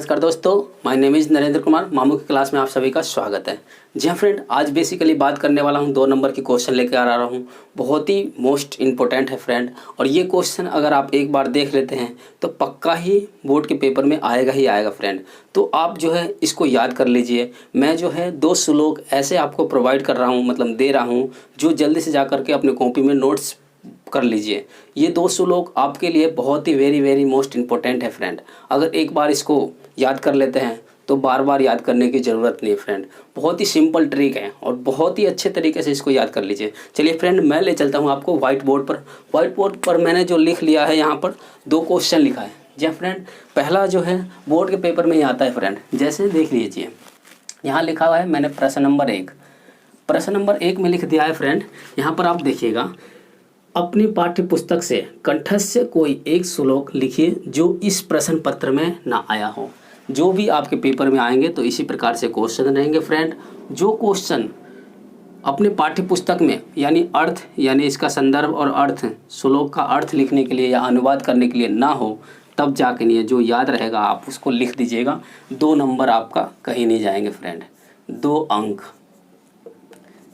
नमस्कार दोस्तों, my name is Narendra Kumar. मामू की क्लास में आप सभी का स्वागत है। जी हाँ फ्रेंड, आज बेसिकली बात करने वाला हूँ 2 नंबर की क्वेश्चन लेकर आ रहा हूँ। बहुत ही मोस्ट इम्पोर्टेंट है फ्रेंड, और ये क्वेश्चन अगर आप एक बार देख लेते हैं तो पक्का ही बोर्ड के पेपर में आएगा ही आएगा फ्रेंड। तो आप जो है इसको याद कर लीजिए। मैं जो है 2 श्लोक ऐसे आपको प्रोवाइड कर रहा हूँ, मतलब दे रहा हूँ, जो जल्दी से जा करके अपने कॉपी में नोट्स कर लीजिए। ये 2 श्लोक आपके लिए बहुत ही वेरी मोस्ट इम्पोर्टेंट है फ्रेंड। अगर एक बार इसको याद कर लेते हैं तो बार बार याद करने की ज़रूरत नहीं है फ्रेंड। बहुत ही सिंपल ट्रिक है और बहुत ही अच्छे तरीके से इसको याद कर लीजिए। चलिए फ्रेंड, मैं ले चलता हूँ आपको व्हाइट बोर्ड पर। व्हाइट बोर्ड पर मैंने जो लिख लिया है, यहाँ पर 2 क्वेश्चन लिखा है। जी फ्रेंड, पहला जो है बोर्ड के पेपर में ही आता है फ्रेंड। जैसे देख लीजिए, यहाँ लिखा हुआ है मैंने प्रश्न नंबर 1। प्रश्न नंबर 1 में लिख दिया है फ्रेंड। यहाँ पर आप देखिएगा, अपनी पाठ्य पुस्तक से कंठस्थ कोई एक श्लोक लिखिए जो इस प्रश्न पत्र में ना आया हो। जो भी आपके पेपर में आएंगे तो इसी प्रकार से क्वेश्चन रहेंगे फ्रेंड। जो क्वेश्चन अपने पाठ्य पुस्तक में यानी अर्थ, यानी इसका संदर्भ और अर्थ, श्लोक का अर्थ लिखने के लिए या अनुवाद करने के लिए ना हो, तब जाके नहीं, जो याद रहेगा आप उसको लिख दीजिएगा। 2 नंबर आपका कहीं नहीं जाएंगे फ्रेंड, 2 अंक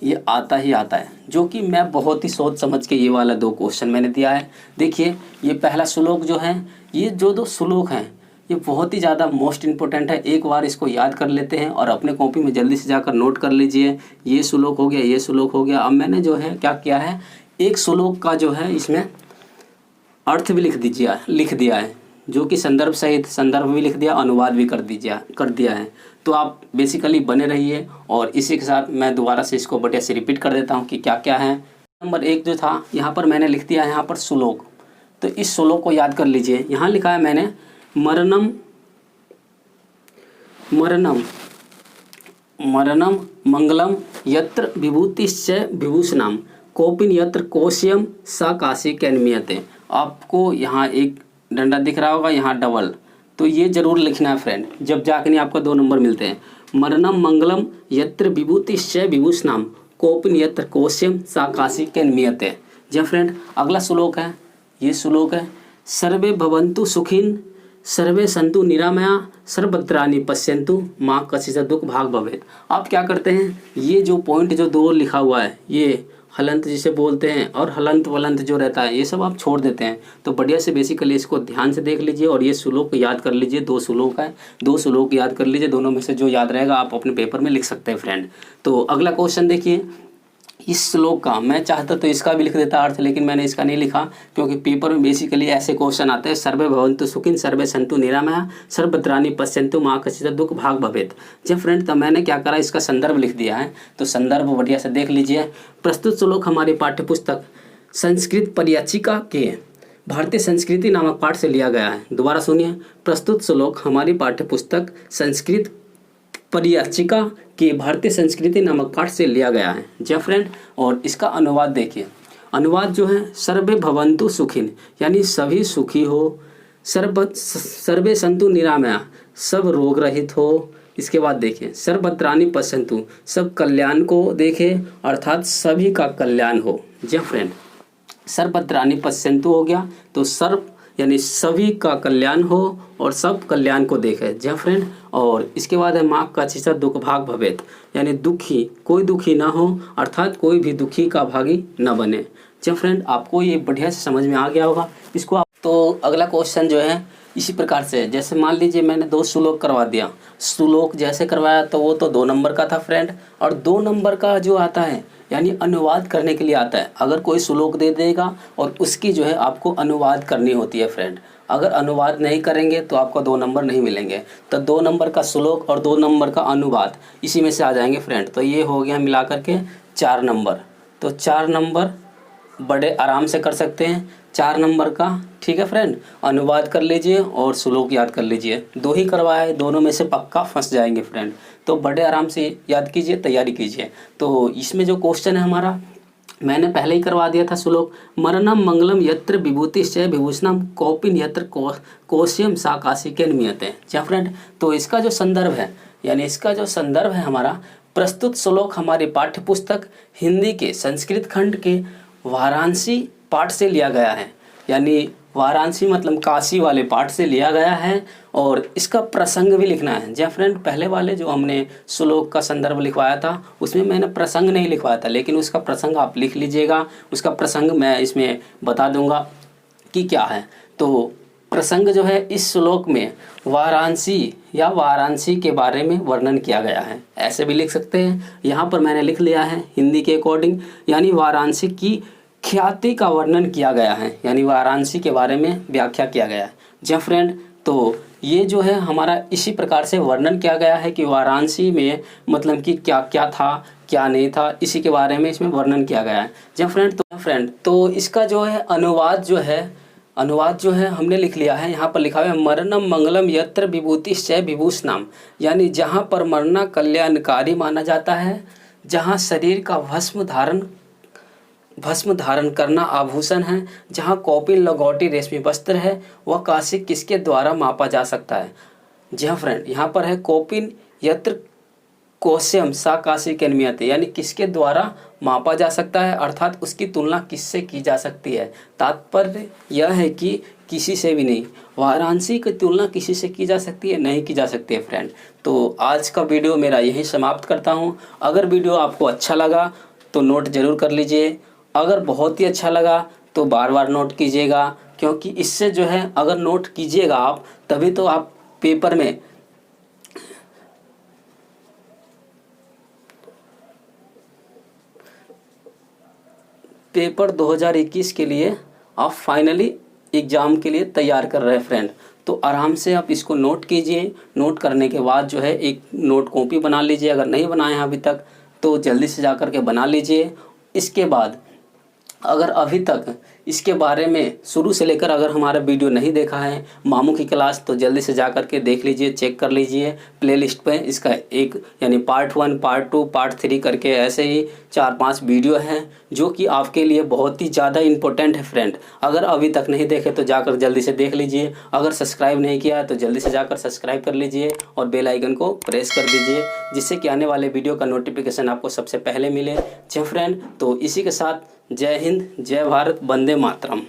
ये आता ही आता है। जो कि मैं बहुत ही सोच समझ के ये वाला 2 क्वेश्चन मैंने दिया है। देखिए, ये पहला श्लोक जो है, ये जो 2 श्लोक हैं ये बहुत ही ज़्यादा मोस्ट इम्पोर्टेंट है। एक बार इसको याद कर लेते हैं और अपने कॉपी में जल्दी से जाकर नोट कर लीजिए। ये श्लोक हो गया, ये श्लोक हो गया। अब मैंने जो है क्या किया है, एक श्लोक का जो है इसमें अर्थ भी लिख दिया है, जो कि संदर्भ सहित संदर्भ भी लिख दिया, अनुवाद भी कर दिया है। तो आप बेसिकली बने रहिए। और इसी के साथ मैं दोबारा से इसको बढ़िया से रिपीट कर देता हूँ कि क्या क्या है। नंबर 1 जो था, यहाँ पर मैंने लिख दिया है यहाँ पर श्लोक। तो इस श्लोक को याद कर लीजिए। यहाँ लिखा है मैंने, मरणम मंगलम यत्र विभूतिश्च विभूषणम कोपिन यत्र कोश्यम सा काशी कैन्मीयते। आपको यहाँ एक डंडा दिख रहा होगा, यहाँ डबल, तो ये जरूर लिखना है फ्रेंड, जब जाके नहीं आपको 2 नंबर मिलते हैं। मरणम मंगलम यत्र विभूतिश्च विभूषणम कोपिन यत्र कोश्यम सा काशी कैन्मीयते। जी फ्रेंड, अगला श्लोक है, ये श्लोक है, सर्वे भवन्तु सुखिन सर्वे संतु निरामया सर्वभद्राणि पश्यन्तु माँ कश्चित् दुख भाग भवेत्। आप क्या करते हैं, ये जो पॉइंट जो 2 लिखा हुआ है, ये हलंत जिसे बोलते हैं और हलंत वलंत जो रहता है, ये सब आप छोड़ देते हैं। तो बढ़िया से बेसिकली इसको ध्यान से देख लीजिए और ये श्लोक याद कर लीजिए। 2 श्लोक है, 2 श्लोक याद कर लीजिए। दोनों में से जो याद रहेगा आप अपने पेपर में लिख सकते हैं फ्रेंड। तो अगला क्वेश्चन देखिए, इस श्लोक का मैं चाहता तो इसका भी लिख देता अर्थ, लेकिन मैंने इसका नहीं लिखा क्योंकि पेपर में बेसिकली ऐसे क्वेश्चन आते हैं, सर्वे भवन्तु सुखिन सर्वे सन्तु निरामया सर्वभद्राणि पश्यन्तु माँ कश्चित् दुख भाग भवेत्। जब फ्रेंड, तो मैंने क्या करा, इसका संदर्भ लिख दिया है। तो संदर्भ बढ़िया से देख लीजिए। प्रस्तुत श्लोक हमारी पाठ्यपुस्तक संस्कृत परियाचिका के भारतीय संस्कृति नामक पाठ से लिया गया है। दोबारा सुनिए, प्रस्तुत श्लोक हमारी पाठ्यपुस्तक संस्कृत परियाचिका के भारतीय संस्कृति नामक पाठ से लिया गया है। जी फ्रेंड, और इसका अनुवाद देखिए। अनुवाद जो है, सर्वे भवन्तु सुखिन यानी सभी सुखी हो, सर्वे संतु निरामया सब रोग रहित हो। इसके बाद देखिए, सर्वभद्राणि पश्यन्तु सब कल्याण को देखे, अर्थात सभी का कल्याण हो। जी फ्रेंड, सर्वभद्राणि पश्यन्तु हो गया, तो सर्व यानी सभी का कल्याण हो और सब कल्याण को देखे। जी फ्रेंड, और इसके बाद है माँ कश्चित् दुख भाग भवेत् यानी दुखी कोई दुखी ना हो, अर्थात कोई भी दुखी का भागी न बने। जी फ्रेंड, आपको ये बढ़िया से समझ में आ गया होगा इसको आप। तो अगला क्वेश्चन जो है इसी प्रकार से, जैसे मान लीजिए मैंने 2 श्लोक करवा दिया। श्लोक जैसे करवाया तो वो तो 2 नंबर का था फ्रेंड, और 2 नंबर का जो आता है यानी अनुवाद करने के लिए आता है। अगर कोई श्लोक दे देगा और उसकी जो है आपको अनुवाद करनी होती है फ्रेंड। अगर अनुवाद नहीं करेंगे तो आपको 2 नंबर नहीं मिलेंगे। तो 2 नंबर का श्लोक और 2 नंबर का अनुवाद इसी में से आ जाएंगे फ्रेंड। तो ये हो गया मिला करके 4 नंबर। तो 4 नंबर बड़े आराम से कर सकते हैं, 4 नंबर का। ठीक है फ्रेंड, अनुवाद कर लीजिए और श्लोक याद कर लीजिए। 2 ही करवाया है, दोनों में से पक्का फंस जाएंगे फ्रेंड। तो बड़े आराम से याद कीजिए, तैयारी कीजिए। तो इसमें जो क्वेश्चन है हमारा, मैंने पहले ही करवा दिया था श्लोक, मरणम मंगलम यत्र विभूतिश्च विभूषणम कौपिन यत्र कोश्यम सा काशी कैन्मीयते। जी फ्रेंड, तो इसका जो संदर्भ है यानी इसका जो संदर्भ है हमारा, प्रस्तुत श्लोक हमारी पाठ्यपुस्तक हिंदी के संस्कृत खंड के वाराणसी पाठ से लिया गया है। यानी वाराणसी मतलब काशी वाले पाठ से लिया गया है और इसका प्रसंग भी लिखना है। जी फ्रेंड, पहले वाले जो हमने श्लोक का संदर्भ लिखवाया था उसमें मैंने प्रसंग नहीं लिखवाया था, लेकिन उसका प्रसंग आप लिख लीजिएगा। उसका प्रसंग मैं इसमें बता दूंगा कि क्या है। तो प्रसंग जो है इस श्लोक में वाराणसी या वाराणसी के बारे में वर्णन किया गया है, ऐसे भी लिख सकते हैं। यहाँ पर मैंने लिख लिया है हिंदी के अकॉर्डिंग, यानी वाराणसी की ख्याति का वर्णन किया गया है, यानी वाराणसी के बारे में व्याख्या किया गया है। जी फ्रेंड, तो ये जो है हमारा इसी प्रकार से वर्णन किया गया है कि वाराणसी में मतलब कि क्या क्या था क्या नहीं था, इसी के बारे में इसमें वर्णन किया गया है। जी फ्रेंड, तो इसका जो है अनुवाद जो है हमने लिख लिया है। यहाँ पर लिखा हुआ है मरणम मंगलम यत्र विभूतिश्च विभूषणाम, यानी जहाँ पर मरना कल्याणकारी माना जाता है, जहाँ शरीर का भस्म धारण करना आभूषण है, जहाँ कौपिन लंगोटी रेशमी वस्त्र है, वह काशी किसके द्वारा मापा जा सकता है। जी हाँ फ्रेंड, यहाँ पर है कौपिन यत्र कोश्यम सा काशी कैन्मियते, यानी किसके द्वारा मापा जा सकता है, अर्थात उसकी तुलना किससे की जा सकती है। तात्पर्य यह है कि किसी से भी नहीं, वाराणसी की तुलना किसी से की जा सकती है, नहीं की जा सकती है फ्रेंड। तो आज का वीडियो मेरा यहीं समाप्त करता हूँ। अगर वीडियो आपको अच्छा लगा तो नोट जरूर कर लीजिए, अगर बहुत ही अच्छा लगा तो बार बार नोट कीजिएगा, क्योंकि इससे जो है अगर नोट कीजिएगा आप तभी तो आप पेपर में पेपर 2021 के लिए आप फाइनली एग्ज़ाम के लिए तैयार कर रहे हैं फ्रेंड। तो आराम से आप इसको नोट कीजिए। नोट करने के बाद जो है एक नोट कॉपी बना लीजिए, अगर नहीं बनाए हैं अभी तक तो जल्दी से जा कर के बना लीजिए। इसके बाद अगर अभी तक इसके बारे में शुरू से लेकर अगर हमारा वीडियो नहीं देखा है मामू की क्लास, तो जल्दी से जा कर के देख लीजिए, चेक कर लीजिए प्लेलिस्ट पे। इसका एक यानी पार्ट 1, पार्ट 2, पार्ट 3 करके ऐसे ही 4-5 वीडियो हैं जो कि आपके लिए बहुत ही ज़्यादा इम्पोर्टेंट है फ्रेंड। अगर अभी तक नहीं देखे तो जाकर जल्दी से देख लीजिए। अगर सब्सक्राइब नहीं किया तो जल्दी से जाकर सब्सक्राइब कर लीजिए और बेल आइकन को प्रेस कर दीजिए, जिससे कि आने वाले वीडियो का नोटिफिकेशन आपको सबसे पहले मिले। जी फ्रेंड, तो इसी के साथ जय हिंद, जय भारत, वंदे मातरम।